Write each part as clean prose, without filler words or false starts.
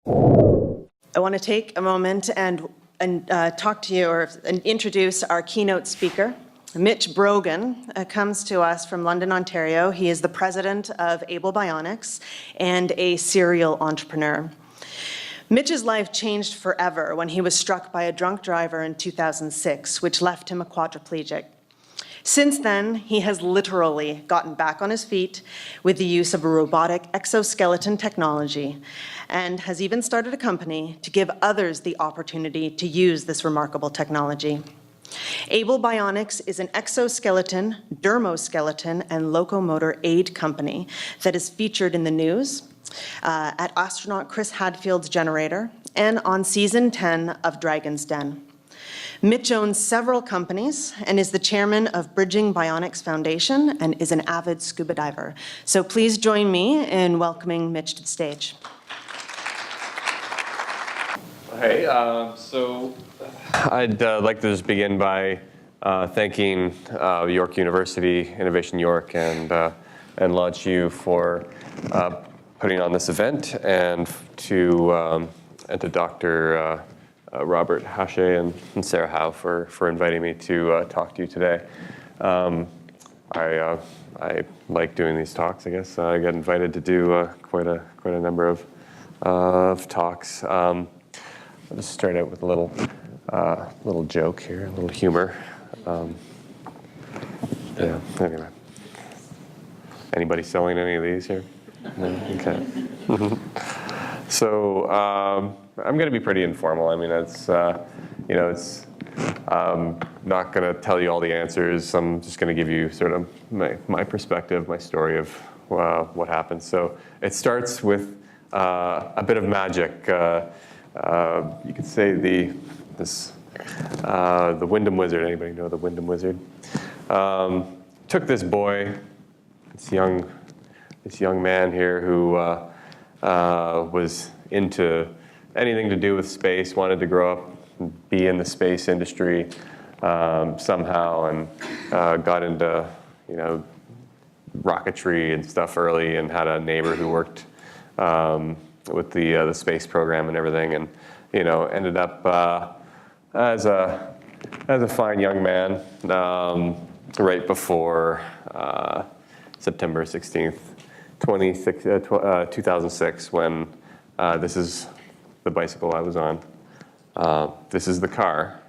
I want to take a moment and talk to you and introduce our keynote speaker. Mitch Brogan comes to us from London, Ontario. He is the president of Able Bionics and a serial entrepreneur. Mitch's life changed forever when he was struck by a drunk driver in 2006, which left him a quadriplegic. Since then, he has literally gotten back on his feet with the use of a robotic exoskeleton technology and has even started a company to give others the opportunity to use this remarkable technology. Able Bionics is an exoskeleton, dermoskeleton, and locomotor aid company that is featured in the news, at astronaut Chris Hadfield's Generator, and on season 10 of Dragon's Den. Mitch owns several companies and is the chairman of Bridging Bionics Foundation and is an avid scuba diver. So please join me in welcoming Mitch to the stage. Hey, so I'd like to just begin by thanking York University, Innovation York, and LaunchYU for putting on this event, and to Dr. Robert Hache and Sarah Howe for inviting me to talk to you today. I like doing these talks. I guess I get invited to do quite a number of talks. I'll just start out with a little joke here, a little humor. Yeah. Anyway, anybody selling any of these here? No? Okay. So I'm going to be pretty informal. I mean, it's not going to tell you all the answers. I'm just going to give you sort of my perspective, my story of what happened. So it starts with a bit of magic. You could say the Wyndham Wizard. Anybody know the Wyndham Wizard? Took this boy, this young man here who was into anything to do with space, wanted to grow up and be in the space industry somehow, and got into rocketry and stuff early, and had a neighbor who worked with the space program and everything, and ended up as a fine young man right before September 16th, 2006, when this is the bicycle I was on. This is the car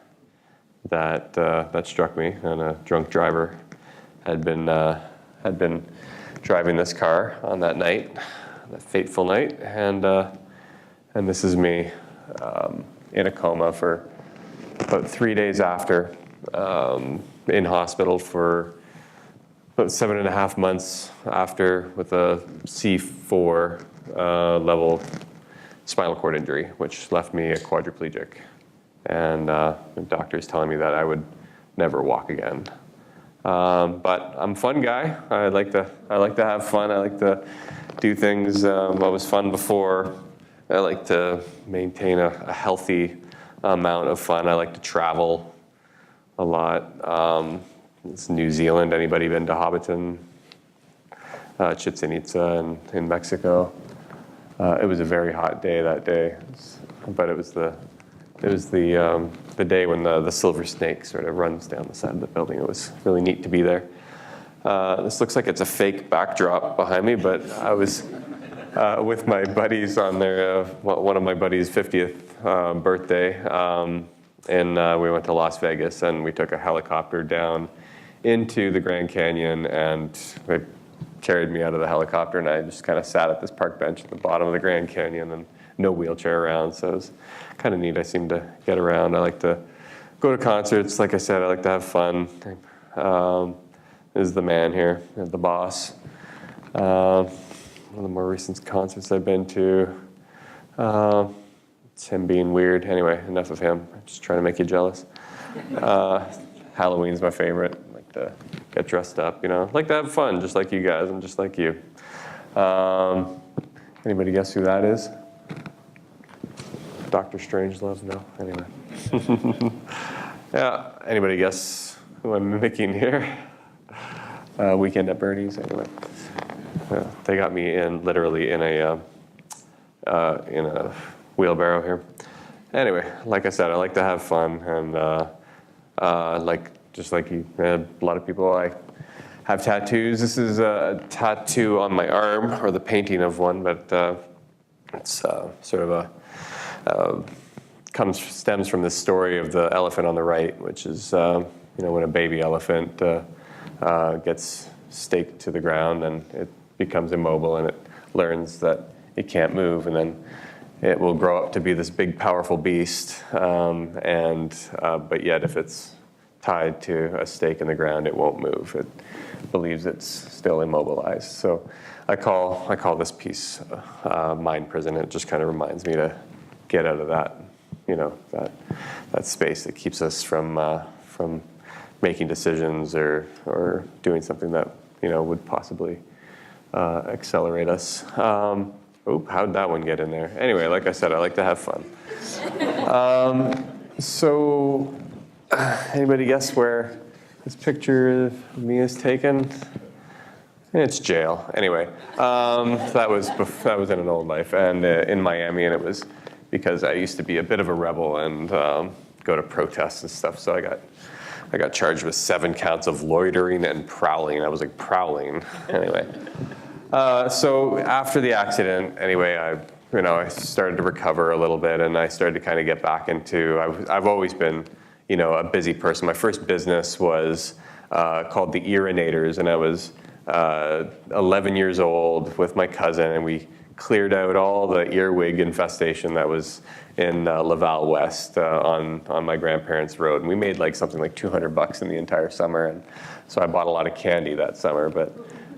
that struck me, and a drunk driver had been driving this car on that night, that fateful night, and this is me in a coma for about 3 days after, in hospital for about 7.5 months after, with a C4 level spinal cord injury, which left me a quadriplegic. And the doctor's telling me that I would never walk again. But I'm a fun guy. I like to have fun. I like to do things that was fun before. I like to maintain a healthy amount of fun. I like to travel a lot. It's New Zealand. Anybody been to Hobbiton? Chichen Itza in Mexico. It was a very hot day that day, but it was the day when the silver snake sort of runs down the side of the building. It was really neat to be there. This looks like it's a fake backdrop behind me, but I was with my buddies on their one of my buddies' 50th birthday, and we went to Las Vegas, and we took a helicopter down into the Grand Canyon, and they carried me out of the helicopter, and I just kind of sat at this park bench at the bottom of the Grand Canyon, and no wheelchair around, so it was kind of neat. I seem to get around. I like to go to concerts. Like I said, I like to have fun. This is the man here, the boss. One of the more recent concerts I've been to. It's him being weird. Anyway, enough of him. I'm just trying to make you jealous. Halloween's my favorite. I like to get dressed up, I like to have fun, just like you guys. I'm just like you. Anybody guess who that is? Dr. Strangelove? No? Anyway. Yeah, anybody guess who I'm mimicking here? Weekend at Bernie's, anyway. Yeah, they got me literally in a wheelbarrow here. Anyway, like I said, I like to have fun, and just like you, a lot of people, I have tattoos. This is a tattoo on my arm, or the painting of one, but it's sort of stems from this story of the elephant on the right, which is when a baby elephant gets staked to the ground and it becomes immobile and it learns that it can't move, and then it will grow up to be this big, powerful beast. But yet, if it's tied to a stake in the ground, it won't move. It believes it's still immobilized. So I call this piece mind prison. It just kind of reminds me to get out of that, that space that keeps us from making decisions or doing something that would possibly accelerate us. How'd that one get in there? Anyway, like I said, I like to have fun. So, anybody guess where this picture of me is taken? It's jail. Anyway, that was in an old life, and in Miami, and it was because I used to be a bit of a rebel and go to protests and stuff. So I got charged with 7 counts of loitering and prowling. I was like, prowling. Anyway. So after the accident, anyway, I started to recover a little bit, and I started to kind of get back into. I've always been, a busy person. My first business was called the Urinators, and I was 11 years old with my cousin, and we cleared out all the earwig infestation that was in Laval West on my grandparents' road, and we made something like $200 in the entire summer, and so I bought a lot of candy that summer, but.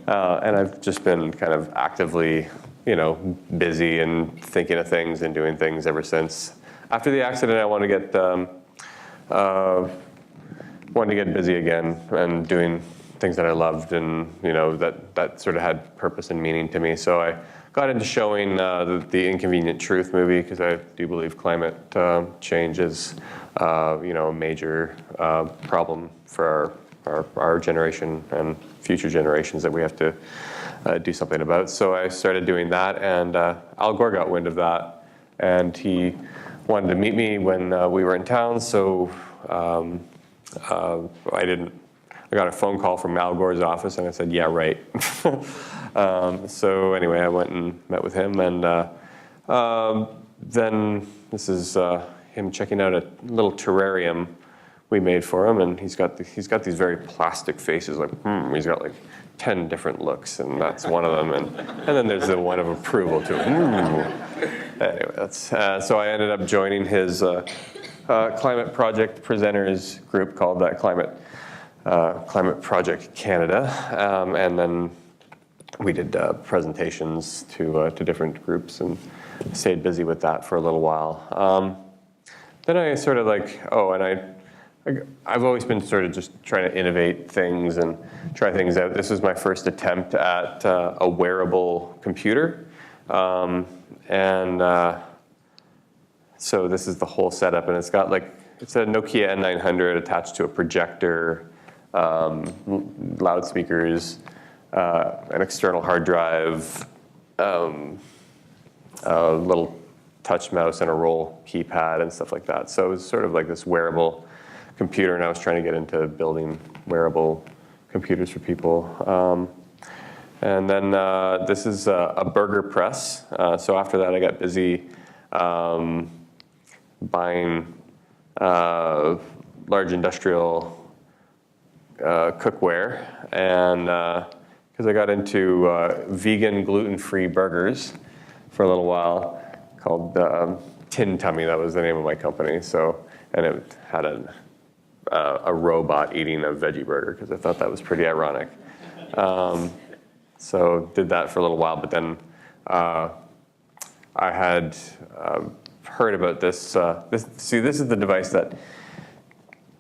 And I've just been kind of actively, busy and thinking of things and doing things ever since. After the accident, I wanted to get busy again and doing things that I loved, and that sort of had purpose and meaning to me. So I got into showing the Inconvenient Truth movie, because I do believe climate change is a major problem for our generation and future generations that we have to do something about. So I started doing that, and Al Gore got wind of that, and he wanted to meet me when we were in town. So I got a phone call from Al Gore's office, and I said, yeah, right. So anyway, I went and met with him, and then this is him checking out a little terrarium we made for him, and he's got these very plastic faces, he's got 10 different looks, and that's one of them, and then there's the one of approval too. Anyway, that's so I ended up joining his climate project presenters group called Climate Project Canada, and then we did presentations to different groups and stayed busy with that for a little while. Then I sort of I've always been sort of just trying to innovate things and try things out. This was my first attempt at a wearable computer. So this is the whole setup, and it's got it's a Nokia N900 attached to a projector, loudspeakers, an external hard drive, a little touch mouse, and a roll keypad and stuff like that. So it was sort of like this wearable computer, and I was trying to get into building wearable computers for people. And then this is a burger press. So after that, I got busy buying large industrial cookware, and because I got into vegan, gluten-free burgers for a little while, called Tin Tummy. That was the name of my company. So, and it had a robot eating a veggie burger, because I thought that was pretty ironic. So did that for a little while, but then I had heard about this. This is the device that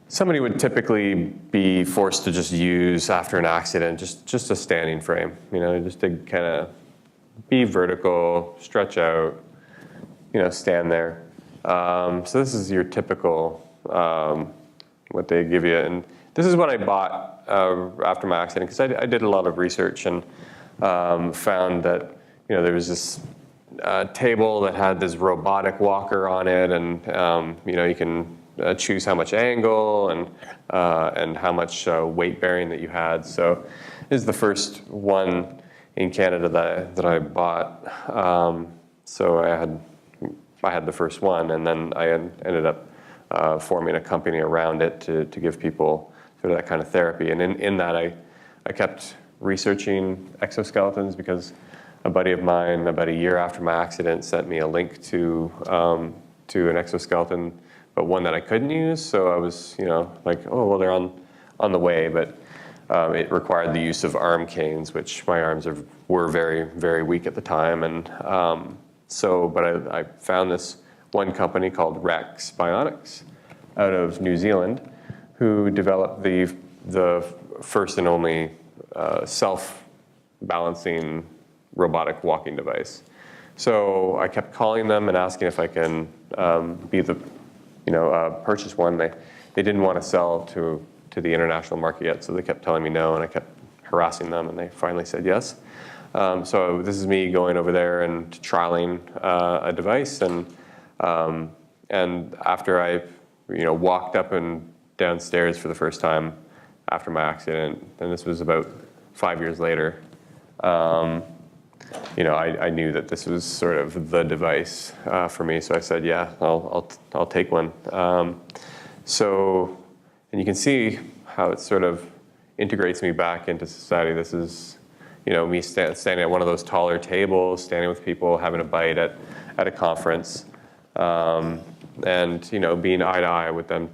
somebody would typically be forced to just use after an accident, just a standing frame, just to kind of be vertical, stretch out, stand there. So this is your typical what they give you, and this is what I bought after my accident, because I did a lot of research and found that there was this table that had this robotic walker on it, and you can choose how much angle and how much weight bearing that you had. So this is the first one in Canada that I bought. So I had the first one, and then I ended up forming a company around it to give people sort of that kind of therapy. And in that, I kept researching exoskeletons because a buddy of mine, about a year after my accident, sent me a link to an exoskeleton, but one that I couldn't use. So I was, like, oh, well, they're on the way, but it required the use of arm canes, which my arms were very, very weak at the time. And but I found this one company called Rex Bionics out of New Zealand, who developed the first and only self-balancing robotic walking device. So I kept calling them and asking if I can purchase one. They didn't want to sell to the international market yet, so they kept telling me no, and I kept harassing them, and they finally said yes. So this is me going over there and trialing a device, and after I walked up and downstairs for the first time after my accident, and this was about 5 years later, I knew that this was sort of the device for me. So I said, yeah, I'll take one. And you can see how it sort of integrates me back into society. This is, me standing at one of those taller tables, standing with people, having a bite at a conference, and being eye to eye with them,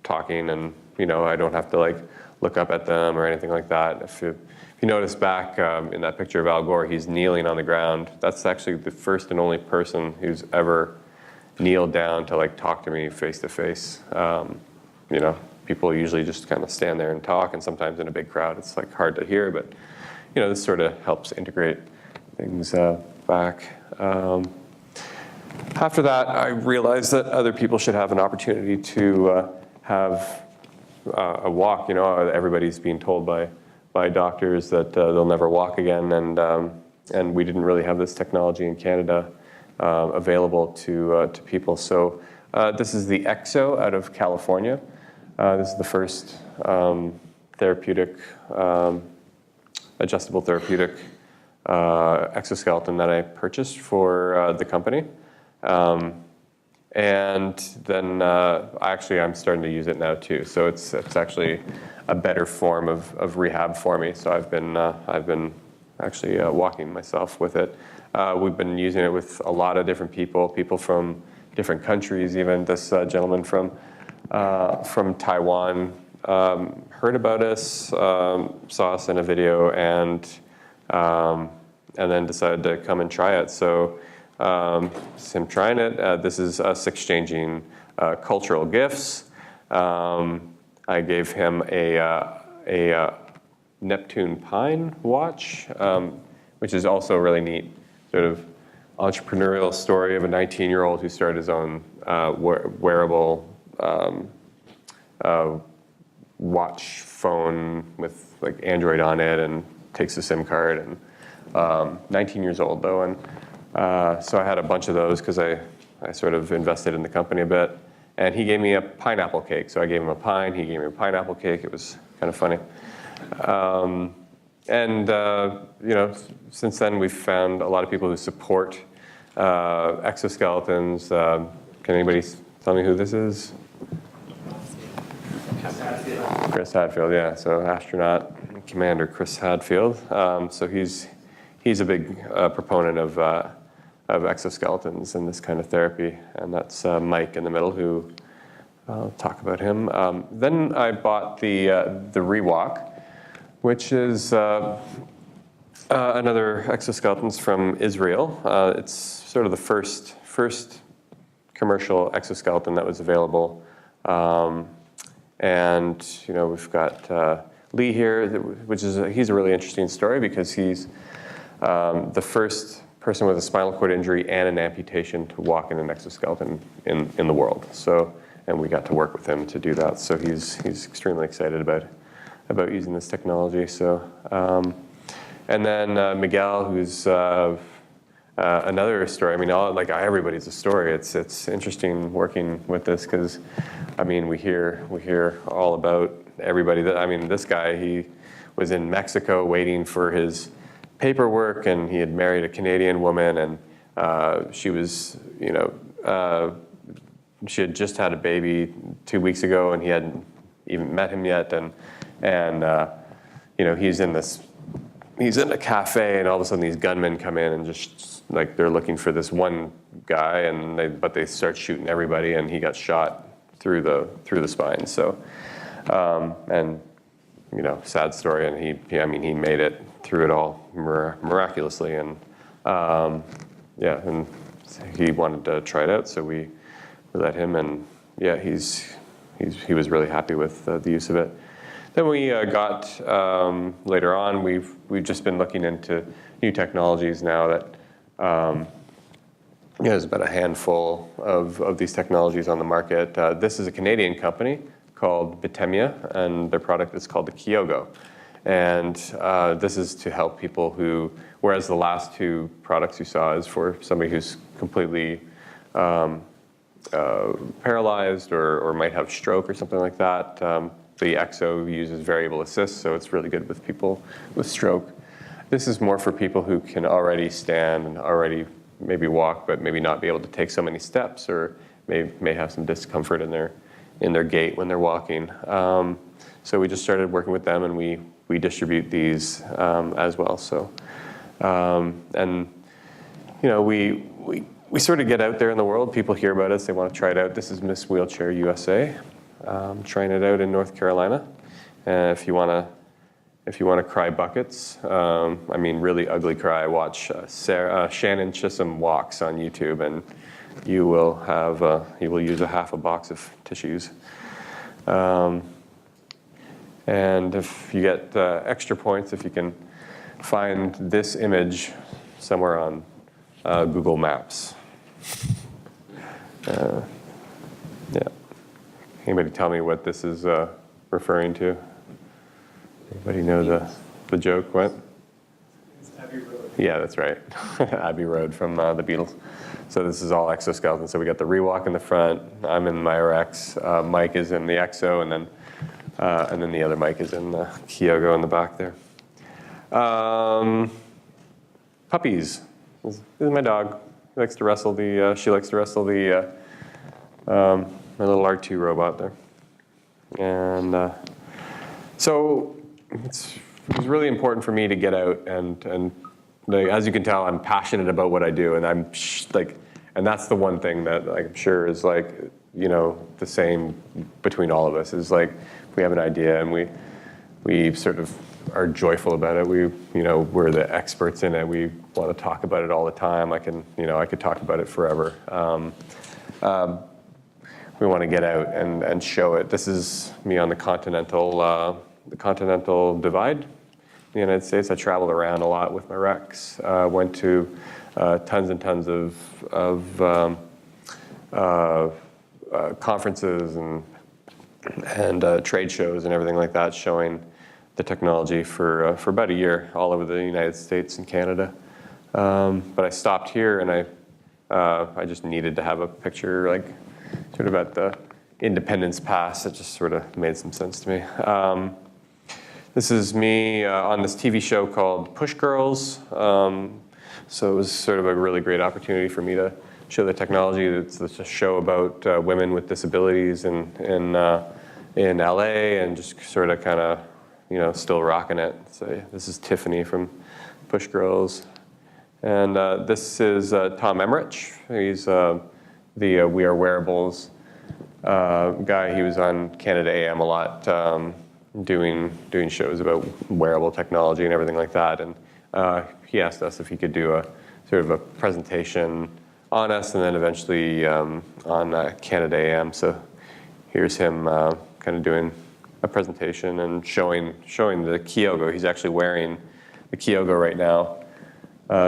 talking, and I don't have to look up at them or anything like that. If you notice back in that picture of Al Gore, he's kneeling on the ground. That's actually the first and only person who's ever kneeled down to talk to me face to face. People usually just kind of stand there and talk, and sometimes in a big crowd it's hard to hear, but this sort of helps integrate things back. After that, I realized that other people should have an opportunity to have a walk. Everybody's being told by doctors that they'll never walk again, and we didn't really have this technology in Canada available to people. So this is the EXO out of California. This is the first adjustable therapeutic exoskeleton that I purchased for the company. And then I'm starting to use it now too. So it's actually a better form of rehab for me. So I've been actually walking myself with it. We've been using it with a lot of different people from different countries. Even this gentleman from Taiwan heard about us, saw us in a video, and then decided to come and try it. So him trying it. This is us exchanging cultural gifts. I gave him a Neptune Pine watch, which is also really neat. Sort of entrepreneurial story of a 19-year-old who started his own wearable watch phone with Android on it, and takes a SIM card. And 19 years old though, and so I had a bunch of those because I sort of invested in the company a bit. And he gave me a pineapple cake. So I gave him a pine, he gave me a pineapple cake. It was kind of funny. Since then we've found a lot of people who support exoskeletons. Can anybody tell me who this is? Chris Hadfield, yeah. So astronaut commander Chris Hadfield. So he's a big proponent of exoskeletons and this kind of therapy, and that's Mike in the middle, who I'll talk about him. Then I bought the ReWalk, which is another exoskeleton from Israel. It's sort of the first commercial exoskeleton that was available, and we've got Lee here, he's a really interesting story because he's the first person with a spinal cord injury and an amputation to walk in an exoskeleton in the world. So, and we got to work with him to do that. So he's extremely excited about using this technology. So, and then Miguel, who's another story. I mean, everybody's a story. It's interesting working with this because, I mean, we hear all about everybody. This guy, he was in Mexico waiting for his paperwork, and he had married a Canadian woman, and she was, she had just had a baby 2 weeks ago, and he hadn't even met him yet, and he's in a cafe, and all of a sudden these gunmen come in and just they're looking for this one guy, but they start shooting everybody, and he got shot through the spine. So, sad story, and he made it through it all miraculously, and and he wanted to try it out, so we let him, and he was really happy with the use of it. Then we got later on. We've just been looking into new technologies now that there's about a handful of these technologies on the market. This is a Canadian company called Bitemia, and their product is called the Kyoko. And this is to help people who, whereas the last two products you saw is for somebody who's completely paralyzed or might have stroke or something like that. The EXO uses variable assist, so it's really good with people with stroke. This is more for people who can already stand and already maybe walk, but maybe not be able to take so many steps, or may have some discomfort in their gait when they're walking. So we just started working with them, and we distribute these as well. So, we sort of get out there in the world. People hear about us. They want to try it out. This is Miss Wheelchair USA. Trying it out in North Carolina. If you want to cry buckets, really ugly cry, watch Shannon Chisholm Walks on YouTube, and you will use a half a box of tissues. And if you get extra points, if you can find this image somewhere on Google Maps. Anybody tell me what this is referring to? Anybody know the joke? What? It's Abbey Road. Yeah, that's right. Abbey Road from the Beatles. So this is all exoskeleton. So we got the ReWalk in the front. I'm in my RX. Mike is in the EXO, and then the other Mike is in the Kyoko in the back there. Puppies. This is my dog. She likes to wrestle my little R2 robot there. And so it was really important for me to get out, and as you can tell, I'm passionate about what I do, and and that's the one thing that I'm sure is the same between all of us, is we have an idea and we sort of are joyful about it. We're the experts in it. We want to talk about it all the time. I could talk about it forever. We want to get out and show it. This is me on the continental divide in the United States. I traveled around a lot with my Rex. Went to tons and tons of conferences and trade shows and everything like that, showing the technology for about a year all over the United States and Canada. But I stopped here, and I just needed to have a picture sort of at the Independence Pass. It just sort of made some sense to me. This is me on this TV show called Push Girls. So it was sort of a really great opportunity for me to show the technology. It's a show about women with disabilities in LA, and just sort of kind of still rocking it. So this is Tiffany from Push Girls. And this is Tom Emmerich. He's the We Are Wearables guy. He was on Canada AM a lot, doing shows about wearable technology and everything like that. And he asked us if he could do a sort of a presentation on us, and then eventually on Canada AM. So here's him kind of doing a presentation and showing the Kyoko. He's actually wearing the Kyoko right now,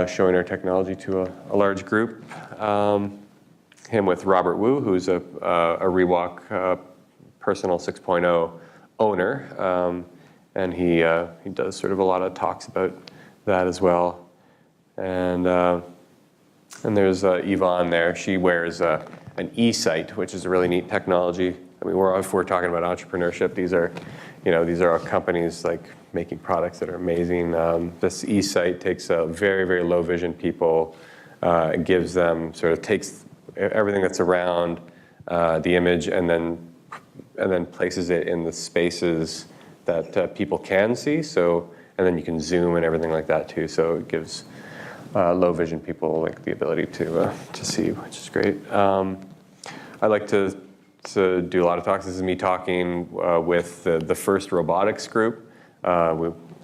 showing our technology to a large group. Him with Robert Wu, who's a ReWalk Personal 6.0 owner, and he does sort of a lot of talks about that as well. And there's Yvonne there. She wears an e-sight, which is a really neat technology. I mean, if we're talking about entrepreneurship, these are our companies like making products that are amazing. This e-sight takes very, very low vision people, gives them, takes everything that's around the image and then places it in the spaces that people can see. So, and then you can zoom and everything like that too. So it gives low vision people like the ability to see, which is great. I like to do a lot of talks. This is me talking with the first robotics group.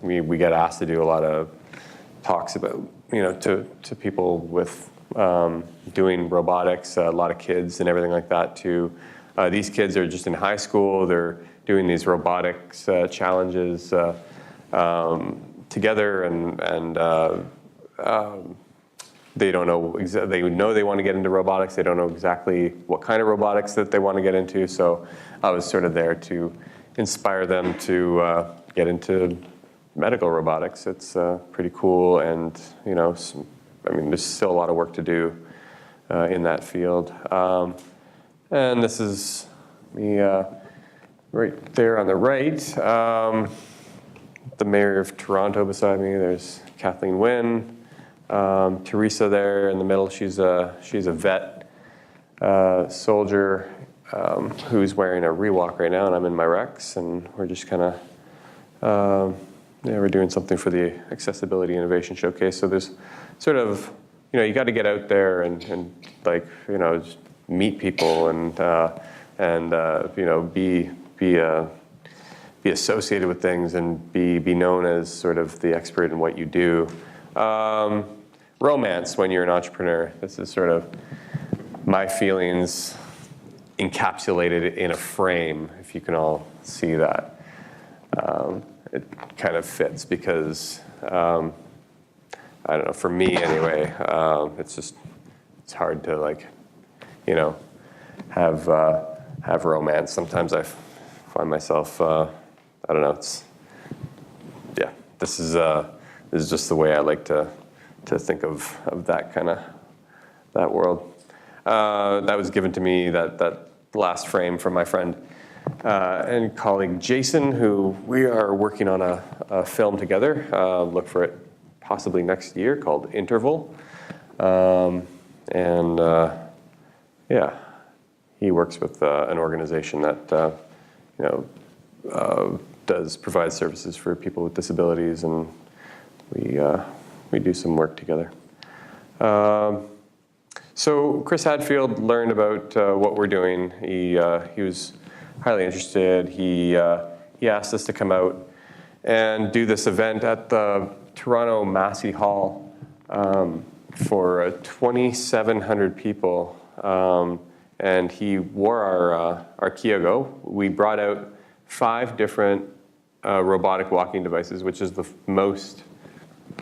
We get asked to do a lot of talks about, to people with doing robotics, a lot of kids and everything like that too. These kids are just in high school. They're doing these robotics challenges together, and they don't know. They know they want to get into robotics. They don't know exactly what kind of robotics that they want to get into. So I was sort of there to inspire them to get into medical robotics. It's pretty cool, and there's still a lot of work to do in that field. And this is me right there on the right. The mayor of Toronto beside me. There's Kathleen Wynne. Teresa there in the middle. She's a vet soldier who's wearing a ReWalk right now, and I'm in my Rex, and we're just kind of we're doing something for the Accessibility Innovation Showcase. So there's sort of you got to get out there and like just meet people and be associated with things and be known as sort of the expert in what you do. Romance when you're an entrepreneur. This is sort of my feelings encapsulated in a frame, if you can all see that. It kind of fits because, I don't know, for me anyway, it's hard to have romance. Sometimes I find myself, I don't know, this is just the way I like to think of that kind of, that world. That was given to me, that last frame, from my friend and colleague Jason, who we are working on a film together. Look for it possibly next year, called Interval. He works with an organization that does provide services for people with disabilities, and we do some work together. So Chris Hadfield learned about what we're doing. He was highly interested. He asked us to come out and do this event at the Toronto Massey Hall for 2,700 people. And he wore our Kyoko. We brought out 5 different robotic walking devices, which is the most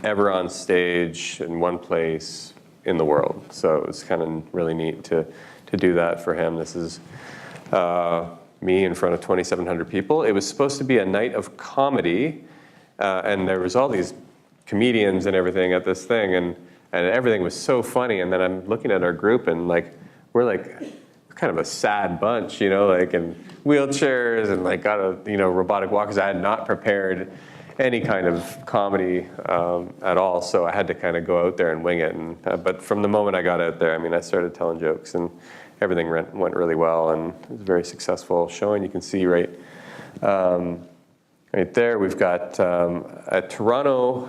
ever on stage in one place in the world. So it's kind of really neat to do that for him. This is me in front of 2,700 people. It was supposed to be a night of comedy, and there was all these comedians and everything at this thing, and everything was so funny. And then I'm looking at our group, and we're kind of a sad bunch, in wheelchairs and got a robotic walkers. I had not prepared any kind of comedy at all, so I had to kind of go out there and wing it. And but from the moment I got out there, I started telling jokes, and everything went really well, and it was a very successful showing. You can see right there, we've got a Toronto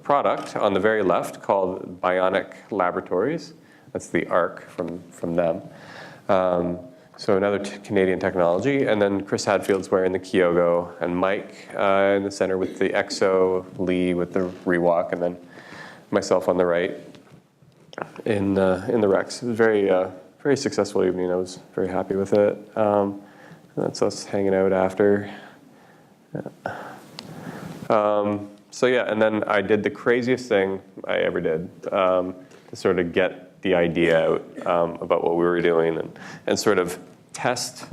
product on the very left called Bionic Laboratories. That's the ARC from them. So another Canadian technology. And then Chris Hadfield's wearing the Kyoko, and Mike in the center with the Exo, Lee with the ReWalk, and then myself on the right in the Rex. It was a very successful evening. I was very happy with it. And that's us hanging out after. And then I did the craziest thing I ever did to sort of get the idea out about what we were doing, and sort of test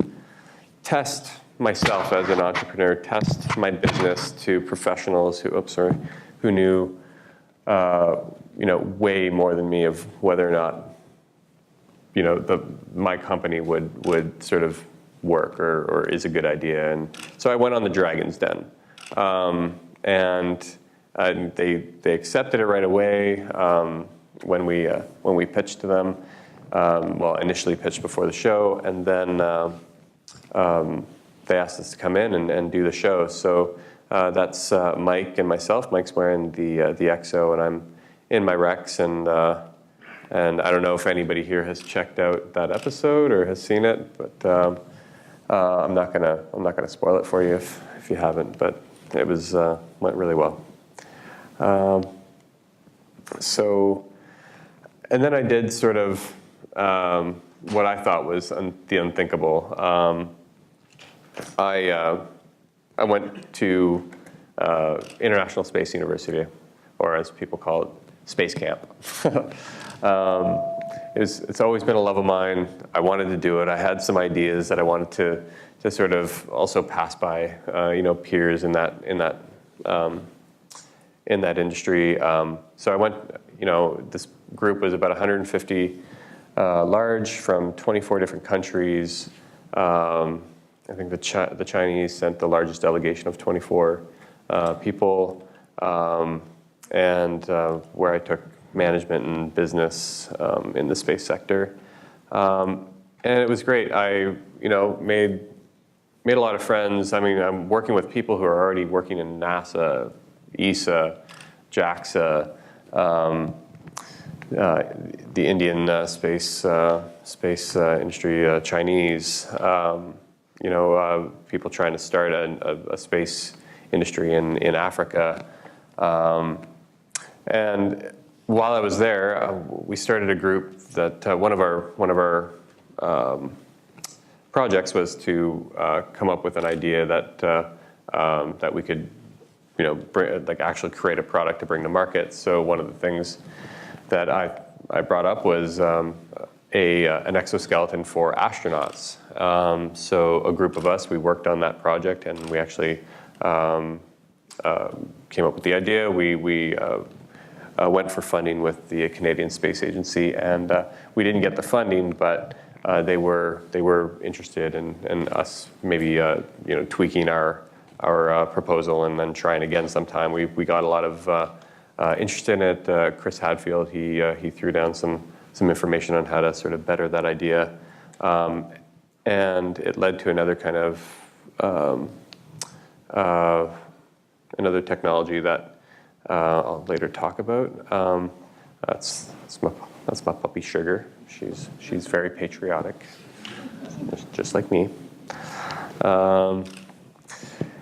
myself as an entrepreneur, test my business to professionals who knew way more than me of whether or not, my company would sort of work or is a good idea. And so I went on the Dragon's Den, and they accepted it right away when we pitched to them. Initially pitched before the show, and then they asked us to come in and do the show. So that's Mike and myself. Mike's wearing the EXO, and I'm in my Rex, and I don't know if anybody here has checked out that episode or has seen it, but I'm not gonna spoil it for you if you haven't. But it went really well. And then I did sort of what I thought was the unthinkable. I went to International Space University, or as people call it, Space Camp. It's always been a love of mine. I wanted to do it. I had some ideas that I wanted to sort of also pass by, peers in that industry. So I went. This group was about 150 large from 24 different countries. I think the Chinese sent the largest delegation of 24 people, and where I took management and business in the space sector. And it was great. I made a lot of friends. I mean, I'm working with people who are already working in NASA, ESA, JAXA, the Indian space industry, Chinese, people trying to start a space industry in Africa. And while I was there, we started a group that one of our projects was to come up with an idea that we could actually create a product to bring to market. So one of the things that I brought up was an exoskeleton for astronauts. So a group of us, we worked on that project, and we actually came up with the idea. We went for funding with the Canadian Space Agency, and we didn't get the funding, but they were interested in us maybe tweaking our proposal and then trying again sometime. We got a lot of interest in it. Chris Hadfield, he threw down some information on how to sort of better that idea, and it led to another kind of another technology that I'll later talk about. That's my puppy Sugar. She's very patriotic, just like me.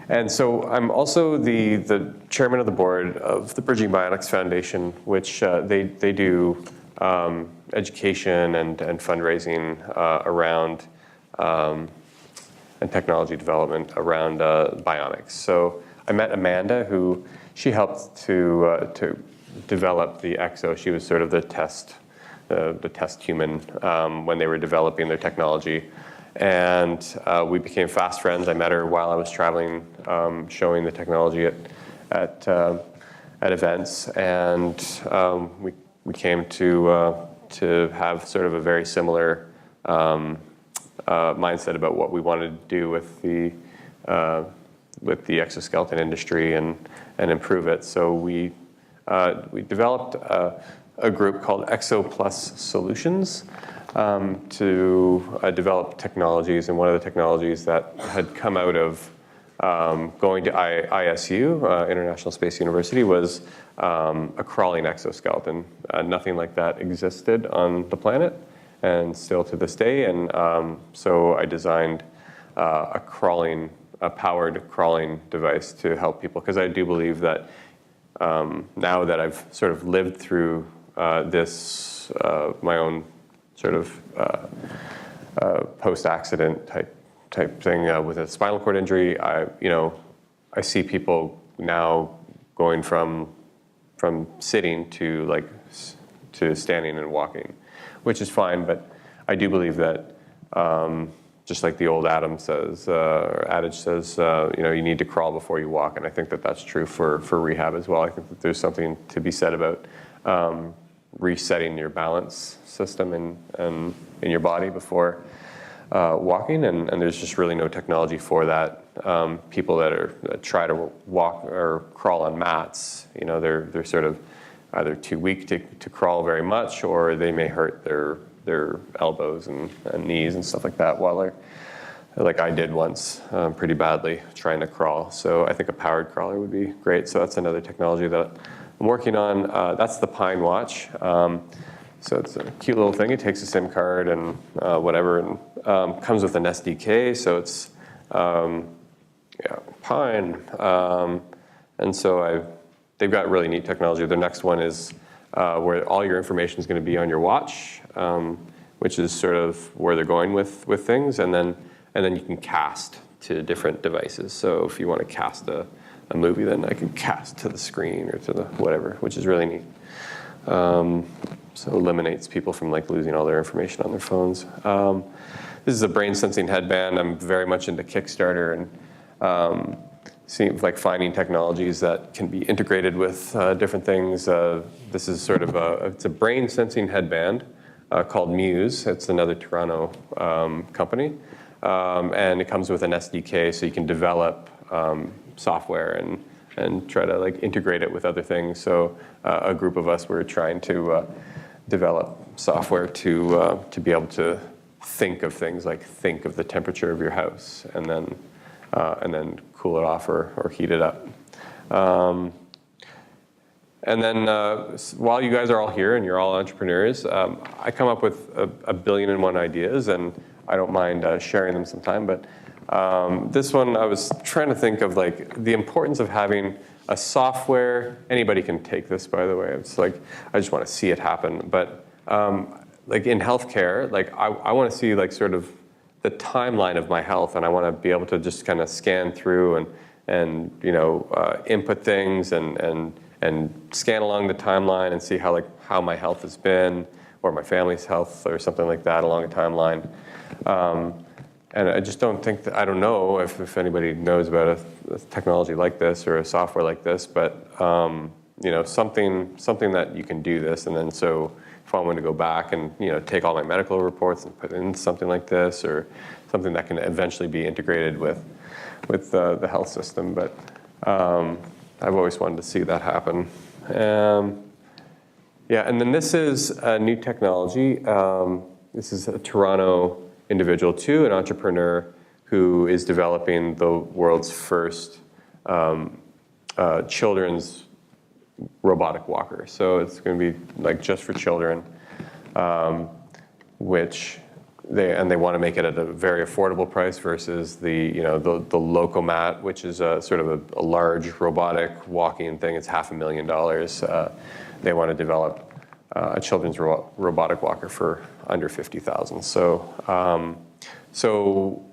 And so I'm also the chairman of the board of the Bridging Bionics Foundation, which they do education and fundraising around and technology development around bionics. So I met Amanda, who she helped to develop the EXO. She was sort of the test human when they were developing their technology. And we became fast friends. I met her while I was traveling, showing the technology at events, and we came to have sort of a very similar mindset about what we wanted to do with the exoskeleton industry and improve it. So we developed a group called Exo Plus Solutions. To develop technologies, and one of the technologies that had come out of going to ISU, International Space University, was a crawling exoskeleton. Nothing like that existed on the planet, and still to this day. And so I designed a powered crawling device to help people, because I do believe that now that I've sort of lived through this, my own sort of post-accident type thing with a spinal cord injury. I see people now going from sitting to standing and walking, which is fine. But I do believe that just like the old adage says, you need to crawl before you walk. And I think that that's true for rehab as well. I think that there's something to be said about resetting your balance system in your body before walking. And there's just really no technology for that. People that try to walk or crawl on mats, they're sort of either too weak to crawl very much, or they may hurt their elbows and knees and stuff like that while they're, like I did once, pretty badly trying to crawl. So I think a powered crawler would be great. So that's another technology that I'm working on. That's the Pine Watch. So it's a cute little thing. It takes a SIM card and whatever, and comes with an SDK. So it's Pine. And so they've got really neat technology. Their next one is where all your information is going to be on your watch, which is sort of where they're going with things, and then you can cast to different devices. So if you want to cast a movie, then I can cast to the screen or to the whatever, which is really neat. So eliminates people from losing all their information on their phones. This is a brain sensing headband. I'm very much into Kickstarter and finding technologies that can be integrated with different things. This is sort of it's a brain sensing headband called Muse. It's another Toronto company. And it comes with an SDK, so you can develop software and try to integrate it with other things. So a group of us were trying to develop software to be able to think of things like think of the temperature of your house and then cool it off or heat it up. And then while you guys are all here and you're all entrepreneurs, I come up with a billion and one ideas, and I don't mind sharing them sometime. But this one, I was trying to think of the importance of having a software. Anybody can take this, by the way. It's I just want to see it happen. But in healthcare, I want to see sort of the timeline of my health, and I want to be able to just kind of scan through and input things and scan along the timeline and see how my health has been, or my family's health, or something like that along a timeline. And I just don't think I don't know if anybody knows about a technology like this or a software like this, but something that you can do this, and then so if I want to go back and take all my medical reports and put in something like this, or something that can eventually be integrated with the health system. But I've always wanted to see that happen. And then this is a new technology. This is a Toronto individual too, an entrepreneur who is developing the world's first children's robotic walker. So it's going to be just for children, which they want to make it at a very affordable price versus the Locomat, which is a sort of a large robotic walking thing. It's $500,000. They want to develop a children's robotic walker for under $50,000. So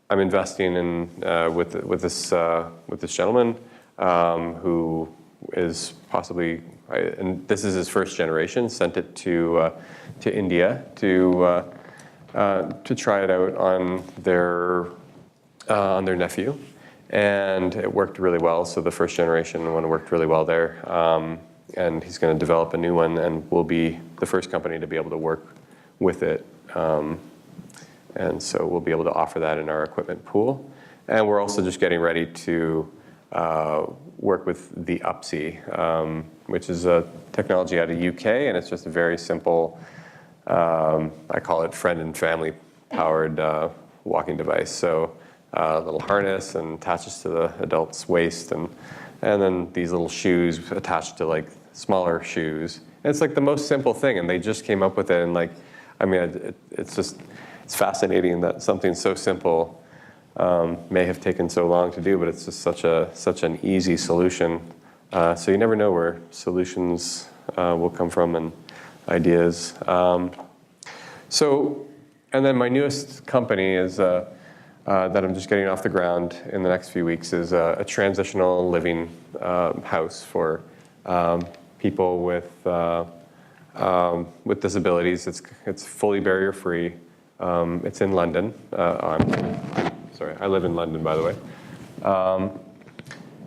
I'm investing in with this gentleman who is possibly, and this is his first generation. Sent it to India to try it out on their nephew, and it worked really well. So the first generation one worked really well there. And he's going to develop a new one, and we'll be the first company to be able to work with it. And so we'll be able to offer that in our equipment pool. And we're also just getting ready to work with the UPSI, which is a technology out of UK, and it's just a very simple, I call it friend and family powered walking device. So a little harness and attaches to the adult's waist, and then these little shoes attached to smaller shoes. And it's the most simple thing, and they just came up with it. And it's fascinating that something so simple may have taken so long to do, but it's just such an easy solution. So you never know where solutions will come from and ideas. And then my newest company is that I'm just getting off the ground in the next few weeks is a transitional living house for people with disabilities. It's fully barrier free. It's in London. Sorry, I live in London, by the way.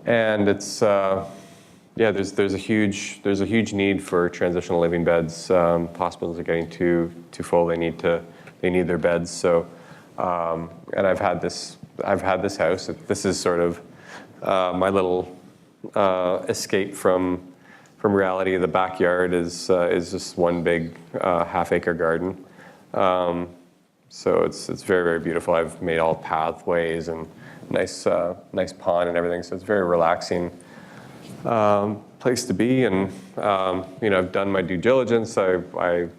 And it's there's a huge need for transitional living beds. Hospitals are getting too full. They need their beds. So, and I've had this house. This is sort of my little escape from reality. The backyard is just one big half-acre garden. So it's very, very beautiful. I've made all pathways and nice pond and everything. So it's a very relaxing place to be. And I've done my due diligence. I've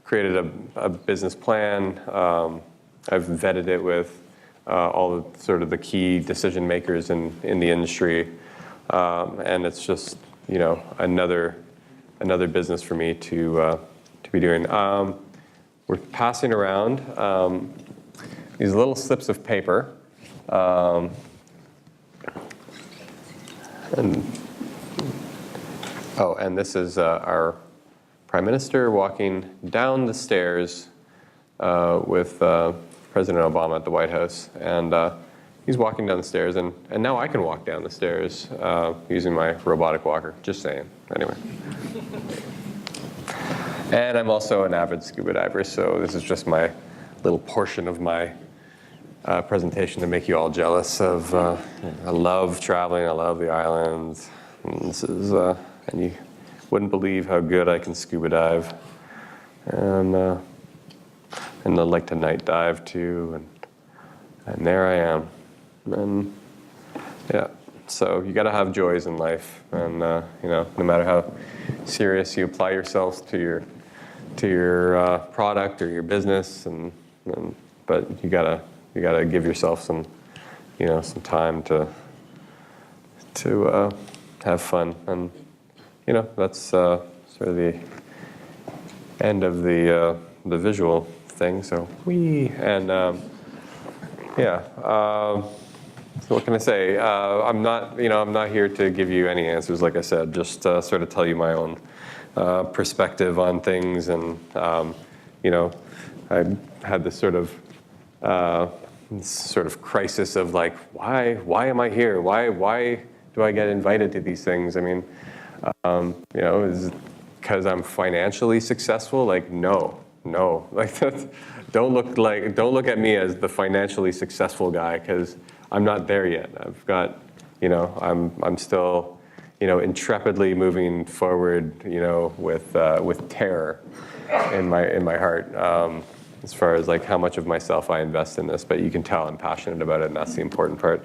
created a business plan. I've vetted it with all the sort of the key decision makers in the industry, and it's just another business for me to be doing. We're passing around these little slips of paper, and this is our Prime Minister walking down the stairs with President Obama at the White House, and he's walking down the stairs, and now I can walk down the stairs using my robotic walker. Just saying. Anyway. And I'm also an avid scuba diver, so this is just my little portion of my presentation to make you all jealous of. I love traveling. I love the islands. And this is, and you wouldn't believe how good I can scuba dive, and I like to night dive too. And there I am, and yeah. So you got to have joys in life, and no matter how serious you apply yourself to your product or your business, but you gotta give yourself some time to have fun, and that's sort of the end of the visual thing. So so what can I say? I'm not here to give you any answers, like I said, just sort of tell you my own perspective on things, and I had this sort of crisis of like, why am I here? Why do I get invited to these things? I mean, is it because I'm financially successful? Like, no, like don't look at me as the financially successful guy, because I'm not there yet. I've got, I'm still, intrepidly moving forward, with terror in my heart, as far as like how much of myself I invest in this. But you can tell I'm passionate about it, and that's the important part.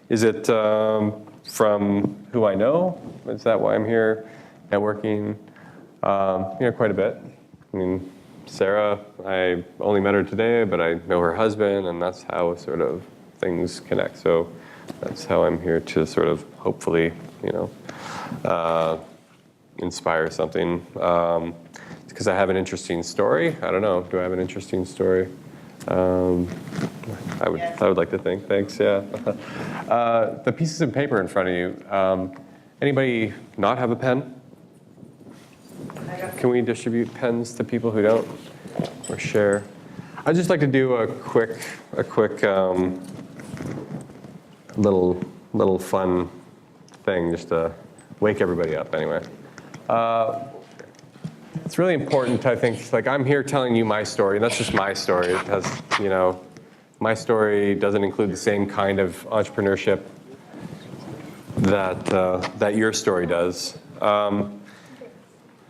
Is it from who I know? Is that why I'm here? Networking, quite a bit. I mean, Sarah, I only met her today, but I know her husband, and that's how sort of things connect. So that's how I'm here to sort of hopefully, inspire something. It's because I have an interesting story. I don't know. Do I have an interesting story? I would like to think. Thanks. Yeah. The pieces of paper in front of you. Anybody not have a pen? Can we distribute pens to people who don't, or share? I'd just like to do a quick little fun thing just to wake everybody up. Anyway, it's really important. I think, like, I'm here telling you my story, and that's just my story. It has, my story doesn't include the same kind of entrepreneurship that your story does.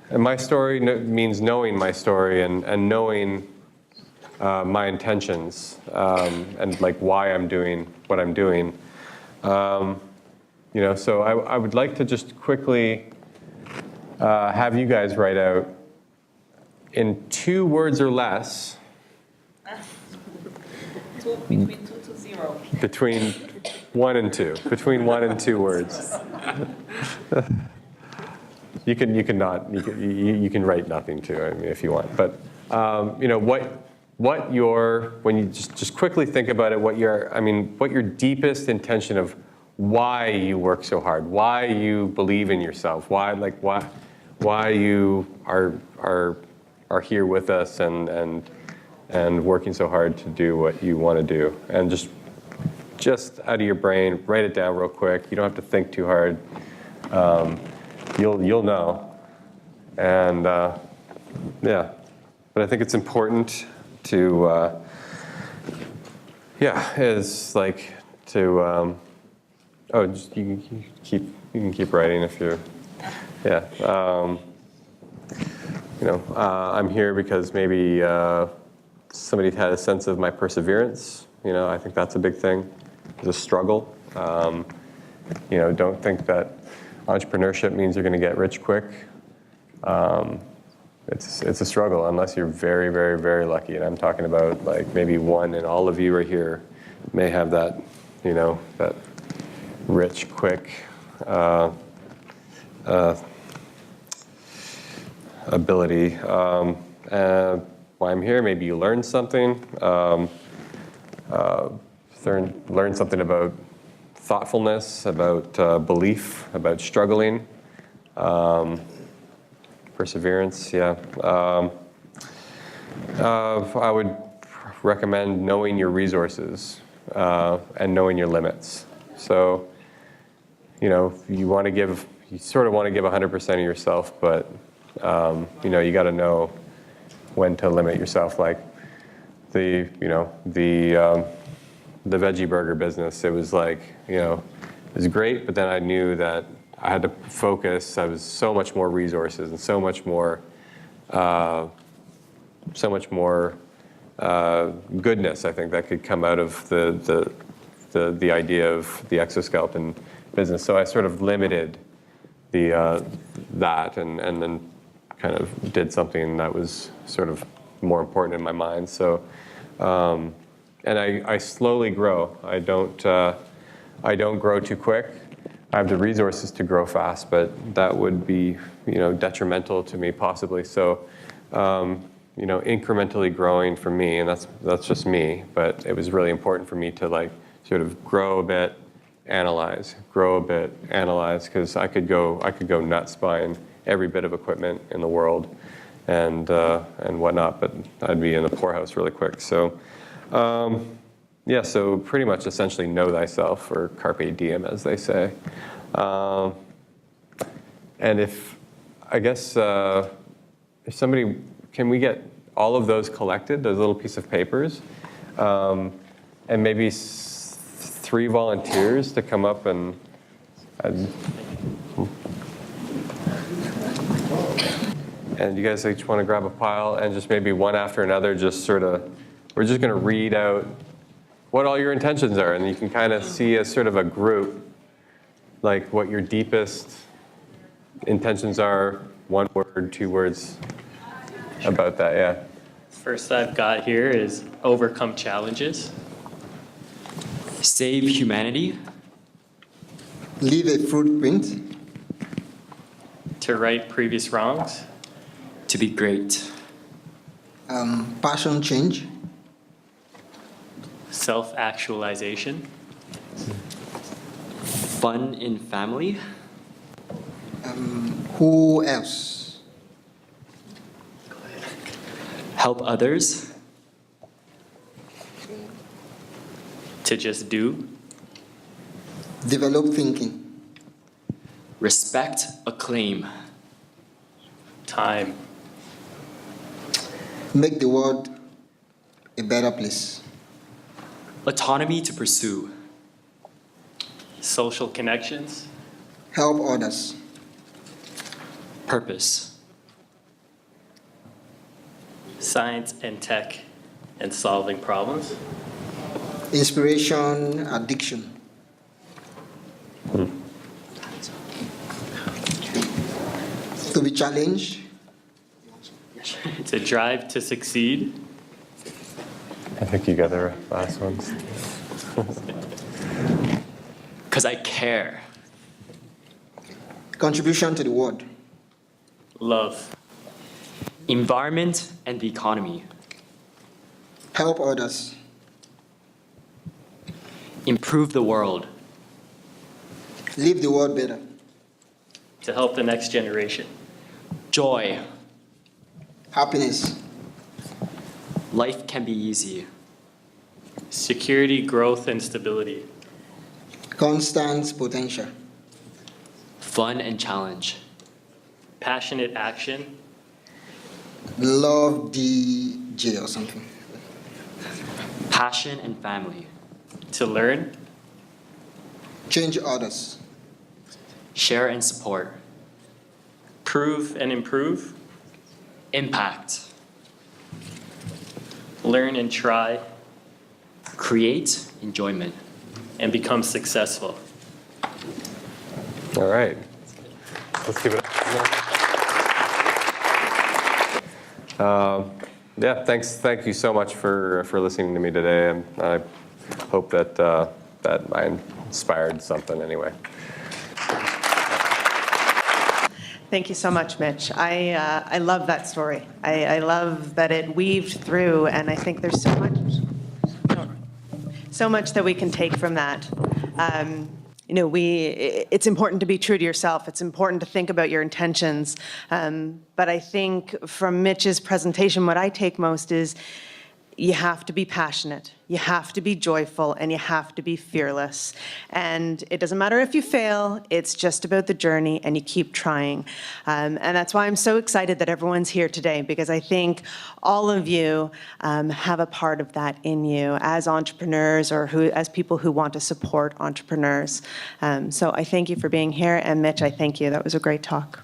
And my story means knowing my story and knowing my intentions, and like why I'm doing what I'm doing. So I would like to just quickly have you guys write out in 2 words or less. Between 2 to 0. Between 1 and 2. Between 1 and 2 words. You can write nothing too, I mean, if you want. But when you just quickly think about it, what your deepest intention of why you work so hard, why you believe in yourself, why you are are here with us and working so hard to do what you want to do. And just out of your brain, write it down real quick. You don't have to think too hard. You'll know. And yeah, but I think it's important to is like to just you can keep writing if you're I'm here because maybe somebody had a sense of my perseverance. I think that's a big thing. It's a struggle. Don't think that entrepreneurship means you're going to get rich quick. It's a struggle unless you're very, very, very lucky. And I'm talking about like maybe one, and all of you right here may have that, that rich, quick ability. Why I'm here, maybe you learned something. Learn something about thoughtfulness, about belief, about struggling. Perseverance, yeah. I would recommend knowing your resources and knowing your limits. So, you sort of want to give 100% of yourself, but you got to know when to limit yourself. Like the veggie burger business, it was like, it was great, but then I knew that I had to focus. I was so much more resources and so much more goodness, I think, that could come out of the idea of the exoskeleton business. So I sort of limited that and then kind of did something that was sort of more important in my mind. So and I slowly grow. I don't grow too quick. I have the resources to grow fast, but that would be, detrimental to me possibly. So, incrementally growing for me, and that's just me, but it was really important for me to like sort of grow a bit, analyze, because I could go nuts buying every bit of equipment in the world and whatnot, but I'd be in the poorhouse really quick. So. So pretty much essentially know thyself, or carpe diem, as they say. And if somebody, can we get all of those collected, those little piece of papers, and maybe 3 volunteers to come up and you guys each want to grab a pile and just maybe one after another, just sort of, we're just going to read out what all your intentions are, and you can kind of see as sort of a group, like what your deepest intentions are, 1 word, 2 words about that, yeah. First I've got here is overcome challenges. Save humanity. Leave a footprint. To right previous wrongs. To be great. Passion change. Self-actualization. Fun in family. Who else? Help others. To just do. Develop thinking. Respect acclaim. Time. Make the world a better place. Autonomy to pursue. Social connections. Help others. Purpose. Science and tech and solving problems. Inspiration, addiction. To be challenged. To drive to succeed. I think you got the last ones. Because I care. Contribution to the world. Love. Environment and the economy. Help others. Improve the world. Leave the world better. To help the next generation. Joy. happiness, Life can be easy. Security, growth, and stability. constant potential, Fun and challenge. Passionate action. love DJ or something, Passion and family. To learn. change others, Share and support. Prove and improve. Impact. Learn and try. Create enjoyment. And become successful. All right. Let's give it up. Yeah, thanks. Thank you so much for listening to me today, and I hope that that I inspired something anyway. Thank you so much, Mitch. I love that story. I love that it weaved through, and I think there's so much that we can take from that. It's important to be true to yourself. It's important to think about your intentions. But I think from Mitch's presentation, what I take most is you have to be passionate, you have to be joyful, and you have to be fearless. And it doesn't matter if you fail, it's just about the journey, and you keep trying. And that's why I'm so excited that everyone's here today, because I think all of you have a part of that in you as entrepreneurs or as people who want to support entrepreneurs. So I thank you for being here, and Mitch, I thank you. That was a great talk.